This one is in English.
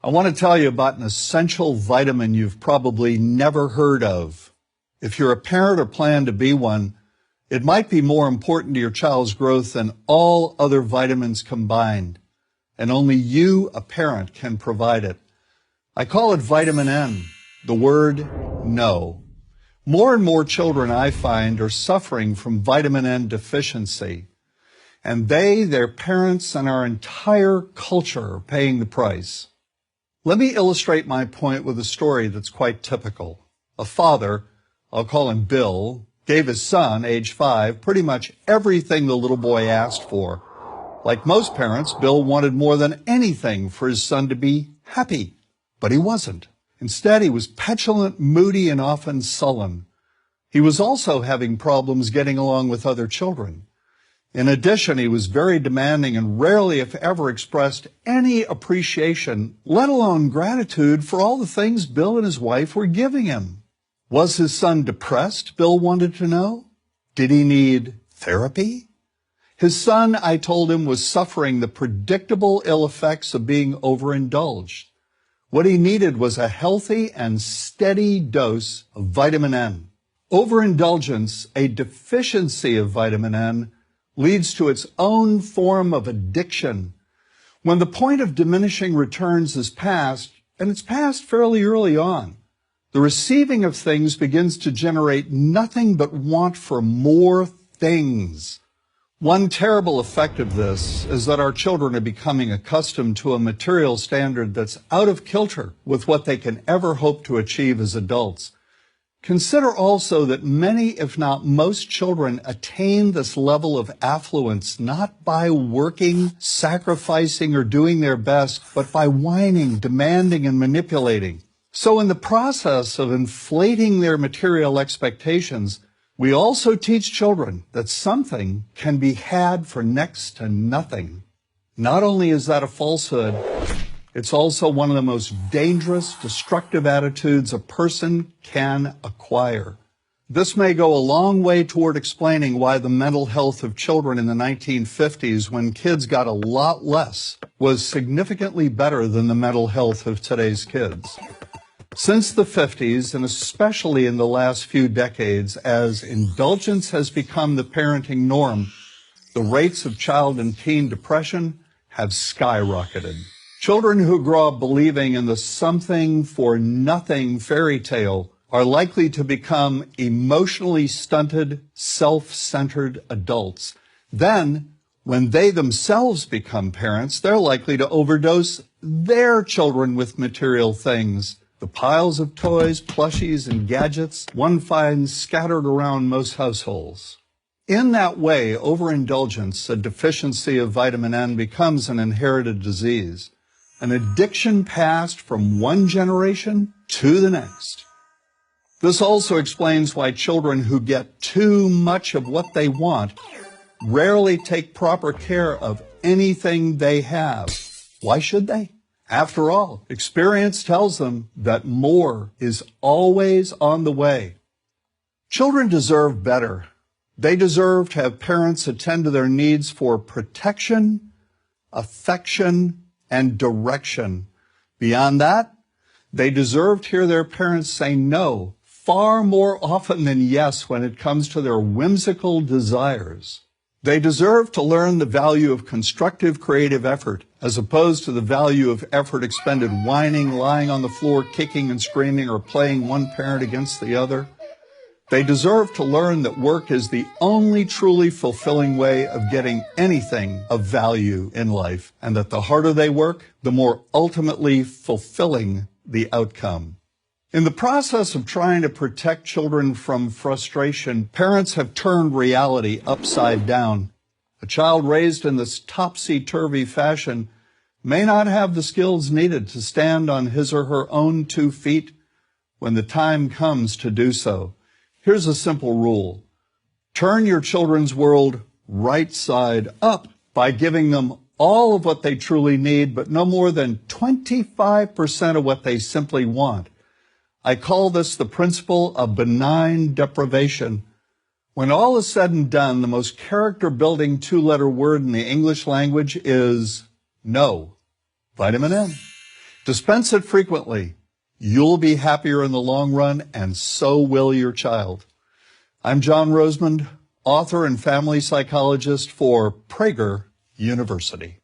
I want to tell you about an essential vitamin you've probably never heard of. If you're a parent or plan to be one, it might be more important to your child's growth than all other vitamins combined, and only you, a parent, can provide it. I call it vitamin N, the word no. More and more children, I find, are suffering from vitamin N deficiency, and they, their parents, and our entire culture are paying the price. Let me illustrate my point with a story that's quite typical. A father, I'll call him Bill, gave his son, age 5, pretty much everything the little boy asked for. Like most parents, Bill wanted more than anything for his son to be happy, but he wasn't. Instead, he was petulant, moody, and often sullen. He was also having problems getting along with other children. In addition, he was very demanding and rarely, if ever, expressed any appreciation, let alone gratitude, for all the things Bill and his wife were giving him. Was his son depressed, Bill wanted to know? Did he need therapy? His son, I told him, was suffering the predictable ill effects of being overindulged. What he needed was a healthy and steady dose of vitamin N. Overindulgence, a deficiency of vitamin N, leads to its own form of addiction. When the point of diminishing returns is passed, and it's passed fairly early on, the receiving of things begins to generate nothing but want for more things. One terrible effect of this is that our children are becoming accustomed to a material standard that's out of kilter with what they can ever hope to achieve as adults. Consider also that many, if not most, children attain this level of affluence not by working, sacrificing, or doing their best, but by whining, demanding, and manipulating. So in the process of inflating their material expectations, we also teach children that something can be had for next to nothing. Not only is that a falsehood, it's also one of the most dangerous, destructive attitudes a person can acquire. This may go a long way toward explaining why the mental health of children in the 1950s, when kids got a lot less, was significantly better than the mental health of today's kids. Since the 50s, and especially in the last few decades, as indulgence has become the parenting norm, the rates of child and teen depression have skyrocketed. Children who grow up believing in the something for nothing fairy tale are likely to become emotionally stunted, self-centered adults. Then, when they themselves become parents, they're likely to overdose their children with material things. The piles of toys, plushies, and gadgets one finds scattered around most households. In that way, overindulgence, a deficiency of vitamin N, becomes an inherited disease, an addiction passed from one generation to the next. This also explains why children who get too much of what they want rarely take proper care of anything they have. Why should they? After all, experience tells them that more is always on the way. Children deserve better. They deserve to have parents attend to their needs for protection, affection, and direction. Beyond that, they deserve to hear their parents say no far more often than yes when it comes to their whimsical desires. They deserve to learn the value of constructive creative effort as opposed to the value of effort expended whining, lying on the floor, kicking and screaming, or playing one parent against the other. They deserve to learn that work is the only truly fulfilling way of getting anything of value in life, and that the harder they work, the more ultimately fulfilling the outcome. In the process of trying to protect children from frustration, parents have turned reality upside down. A child raised in this topsy-turvy fashion may not have the skills needed to stand on his or her own 2 feet when the time comes to do so. Here's a simple rule. Turn your children's world right side up by giving them all of what they truly need, but no more than 25% of what they simply want. I call this the principle of benign deprivation. When all is said and done, the most character-building 2-letter word in the English language is no. Vitamin N. Dispense it frequently. You'll be happier in the long run, and so will your child. I'm John Rosemond, author and family psychologist for Prager University.